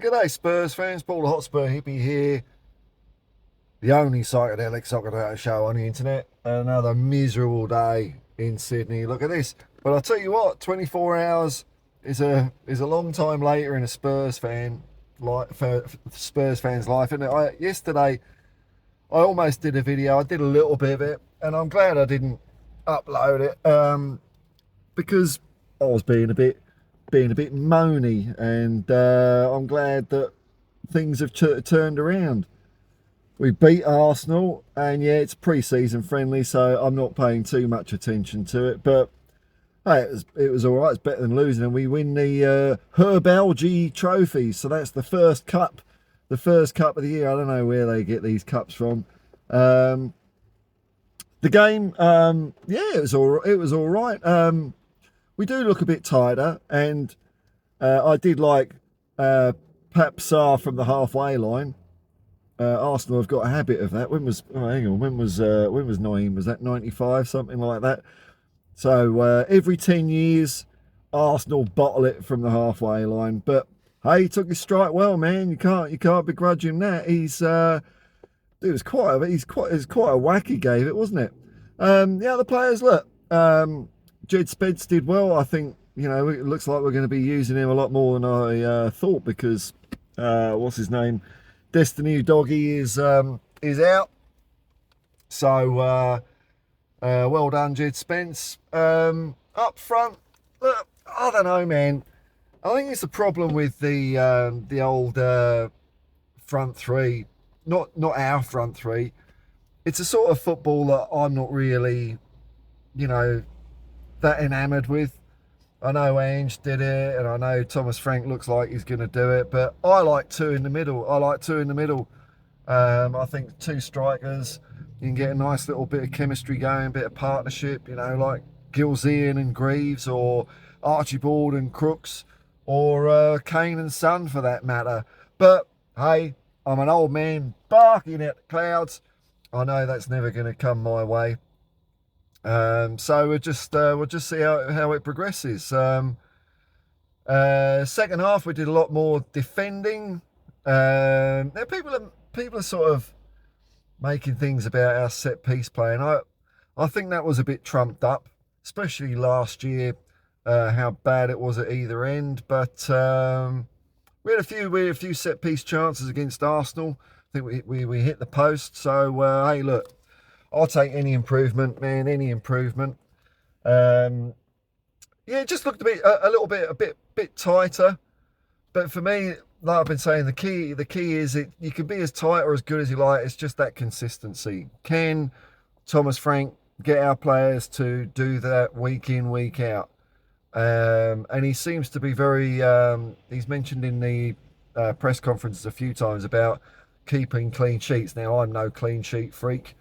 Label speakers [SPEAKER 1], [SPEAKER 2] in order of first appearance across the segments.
[SPEAKER 1] G'day Spurs fans, Paul the Hotspur hippie here. The only psychedelic soccer data show on the internet. Another miserable day in Sydney. Look at this. But I'll tell you what, 24 hours is a long time later in a Spurs fan for Spurs fans' life. And yesterday I almost did a video. I did a little bit of it, and I'm glad I didn't upload it because I was being a bit moany, and I'm glad that things have turned around. We beat Arsenal, and yeah, it's pre-season friendly, so I'm not paying too much attention to it. But hey, it was all right. It's better than losing, and we win the Herbalgy Trophy. So that's the first cup of the year. I don't know where they get these cups from. The game, yeah, it was all right. We do look a bit tighter, and I did like Pap Sarr from the halfway line. Arsenal have got a habit of that. When was Naeem? Was that 95, something like that? So every 10 years, Arsenal bottle it from the halfway line. But hey, he took his strike well, man. You can't begrudge him that. It was quite a whack he gave it, wasn't it? The other players, look. Jed Spence did well. I think, it looks like we're going to be using him a lot more than I thought, because what's his name, Destiny Doggy is out. So well done, Jed Spence. Up front, look, I don't know, man. I think it's the problem with the old front three, not our front three. It's a sort of football that I'm not really, that enamoured with. I know Ange did it, and I know Thomas Frank looks like he's going to do it, but I like two in the middle. I think two strikers, you can get a nice little bit of chemistry going, a bit of partnership, like Gilzean and Greaves, or Archibald and Crooks, or Kane and Son for that matter. But hey, I'm an old man barking at the clouds. I know that's never going to come my way. So we'll just see how it progresses. Second half we did a lot more defending. Now people are sort of making things about our set piece play, and I think that was a bit trumped up, especially last year, how bad it was at either end. But we had a few set piece chances against Arsenal. I think we hit the post. So hey, look, I'll take any improvement, man. Any improvement. Yeah, it just looked a bit tighter. But for me, like I've been saying, the key is you can be as tight or as good as you like. It's just that consistency. Can Thomas Frank get our players to do that week in, week out? And he seems to be very. He's mentioned in the press conferences a few times about keeping clean sheets. Now, I'm no clean sheet freak,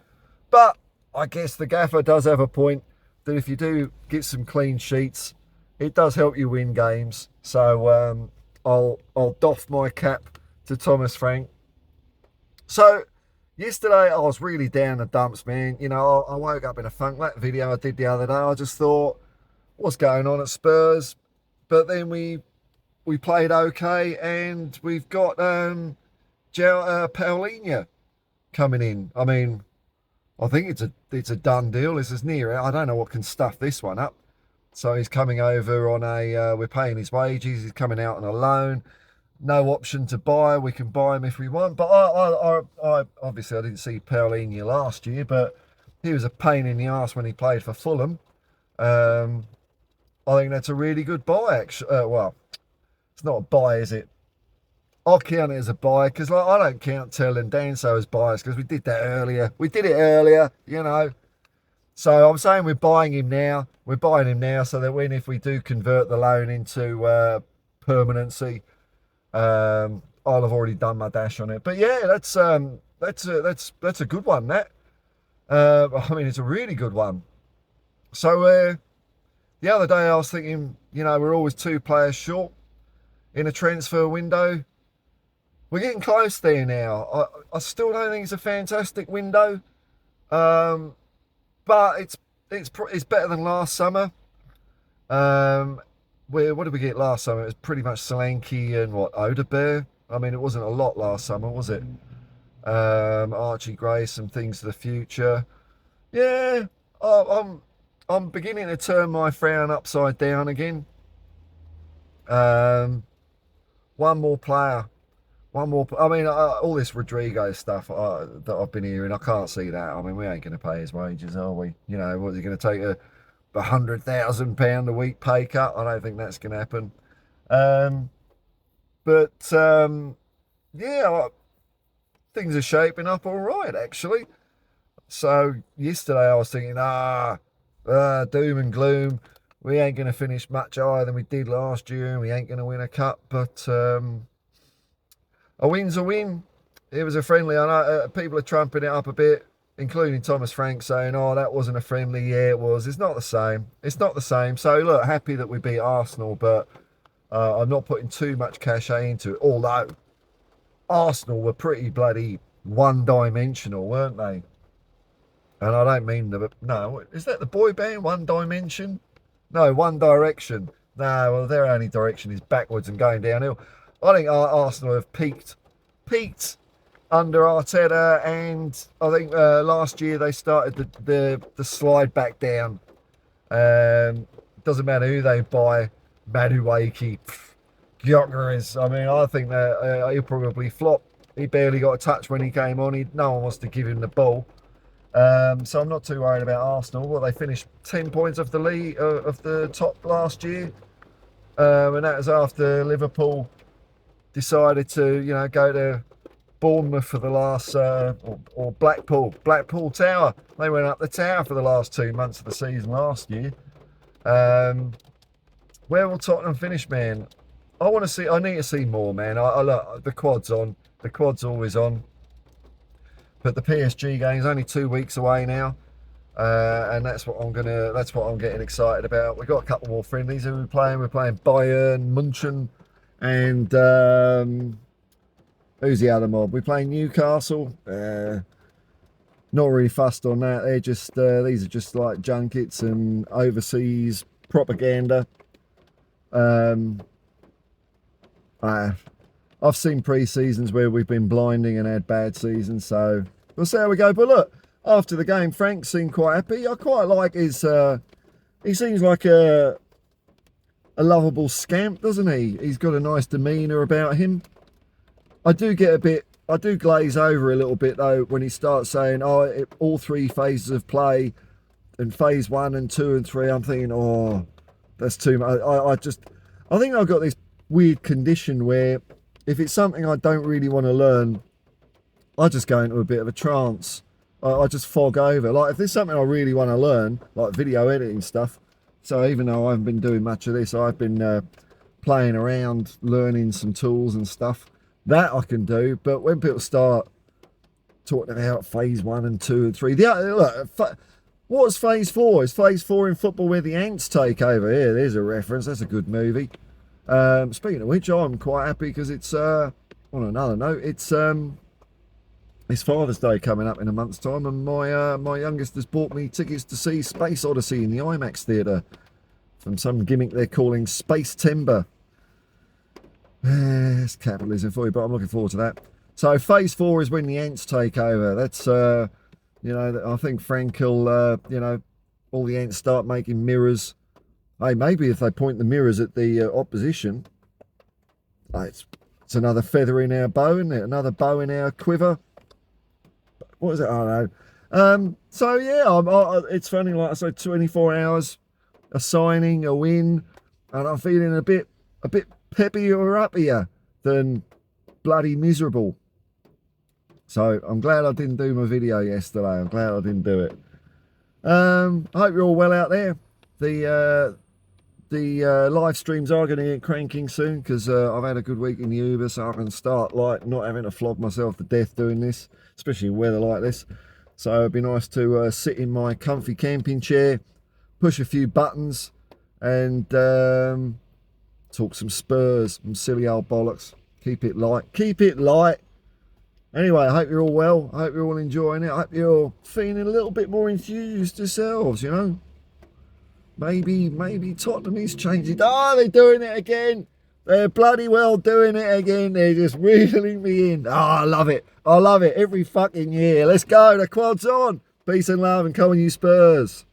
[SPEAKER 1] but I guess the gaffer does have a point that if you do get some clean sheets, it does help you win games. So I'll doff my cap to Thomas Frank. So yesterday I was really down the dumps, man. I woke up in a funk. That video I did the other day, I just thought, what's going on at Spurs? But then we played okay, and we've got Palhinha coming in. I mean, I think it's a done deal. This is near it. I don't know what can stuff this one up. So he's coming over on we're paying his wages. He's coming out on a loan. No option to buy. We can buy him if we want. But I obviously I didn't see Palhinha last year, but he was a pain in the arse when he played for Fulham. I think that's a really good buy, actually. Well, it's not a buy, is it? I'll count it as a buy, because I don't count Tell and Danso as buys, because we did that earlier. We did it earlier, So I'm saying we're buying him now. We're buying him now so that if we do convert the loan into permanency, I'll have already done my dash on it. But yeah, that's a good one. That I mean, it's a really good one. So the other day I was thinking, we're always two players short in a transfer window. We're getting close there now. I still don't think it's a fantastic window, but it's better than last summer. What did we get last summer? It was pretty much Solanke and Odebear. I mean, it wasn't a lot last summer, was it? Archie Gray, some things for the future. Yeah, I'm beginning to turn my frown upside down again. One more player. One more. I mean, all this Rodrigo stuff that I've been hearing, I can't see that. I mean, we ain't going to pay his wages, are we? You know, what is he going to take a £100,000 a week pay cut? I don't think that's going to happen. Yeah, things are shaping up all right, actually. So yesterday I was thinking, doom and gloom. We ain't going to finish much higher than we did last year, and we ain't going to win a cup. But a win's a win. It was a friendly. I know people are trumping it up a bit, including Thomas Frank saying, "Oh, that wasn't a friendly." Yeah, it was. It's not the same. It's not the same. So look, happy that we beat Arsenal, but I'm not putting too much cachet into it. Although Arsenal were pretty bloody one-dimensional, weren't they? And I don't mean no. Is that the boy band One Dimension? No, One Direction. No, well, their only direction is backwards and going downhill. I think Arsenal have peaked under Arteta, and I think last year they started the slide back down. Doesn't matter who they buy, Madueke, Gyökeres. I mean, I think that he'll probably flop. He barely got a touch when he came on. No one wants to give him the ball. So I'm not too worried about Arsenal. Well, they finished 10 points off the lead of the top last year, and that was after Liverpool decided to, go to Bournemouth for the last, or Blackpool Tower. They went up the tower for the last 2 months of the season last year. Where will Tottenham finish, man? I need to see more, man. I look, the quad's on. The quad's always on. But the PSG game is only 2 weeks away now, and that's what I'm getting excited about. We've got a couple more friendlies who we're playing. We're playing Bayern, Munchen, and who's the other mob? We're playing Newcastle. Not really fussed on that. They're just these are just like junkets and overseas propaganda. I've seen pre-seasons where we've been blinding and had bad seasons, so we'll see how we go. But look, after the game, Frank seemed quite happy. I quite like his... he seems like a lovable scamp, doesn't he? He's got a nice demeanour about him. I do glaze over a little bit, though, when he starts saying, all 3 phases of play, and phase 1 and 2 and 3, I'm thinking, oh, that's too much. I think I've got this weird condition where if it's something I don't really want to learn, I just go into a bit of a trance. I just fog over. Like if there's something I really want to learn, like video editing stuff. So even though I haven't been doing much of this, I've been playing around, learning some tools and stuff. That I can do. But when people start talking about phase 1 and 2 and 3, what's phase 4? Is phase 4 in football where the ants take over? Here, there's a reference. That's a good movie. Speaking of which, I'm quite happy because it's on another note, it's Father's Day coming up in a month's time, and my youngest has bought me tickets to see Space Odyssey in the IMAX theatre from some gimmick they're calling Space Timber. It's capitalism for you, but I'm looking forward to that. So phase 4 is when the ants take over. That's I think Frank will all the ants start making mirrors. Hey, maybe if they point the mirrors at the opposition, it's another feather in our bow, isn't it? Another bow in our quiver. What is it? I don't know. So yeah, it's funny. Like I said, 24 hours, a signing, a win, and I'm feeling a bit peppier or uppier than bloody miserable. So I'm glad I didn't do my video yesterday. I'm glad I didn't do it. I hope you're all well out there. The live streams are going to get cranking soon because I've had a good week in the Uber, so I can start like not having to flog myself to death doing this, especially in weather like this. So it'd be nice to sit in my comfy camping chair, push a few buttons, and talk some Spurs, some silly old bollocks. Keep it light. Keep it light. Anyway, I hope you're all well. I hope you're all enjoying it. I hope you're feeling a little bit more enthused yourselves, you know. Maybe Tottenham is changing. Oh, they're doing it again. They're bloody well doing it again. They're just reeling me in. Oh, I love it. I love it every fucking year. Let's go. The quad's on. Peace and love, and come on, you Spurs.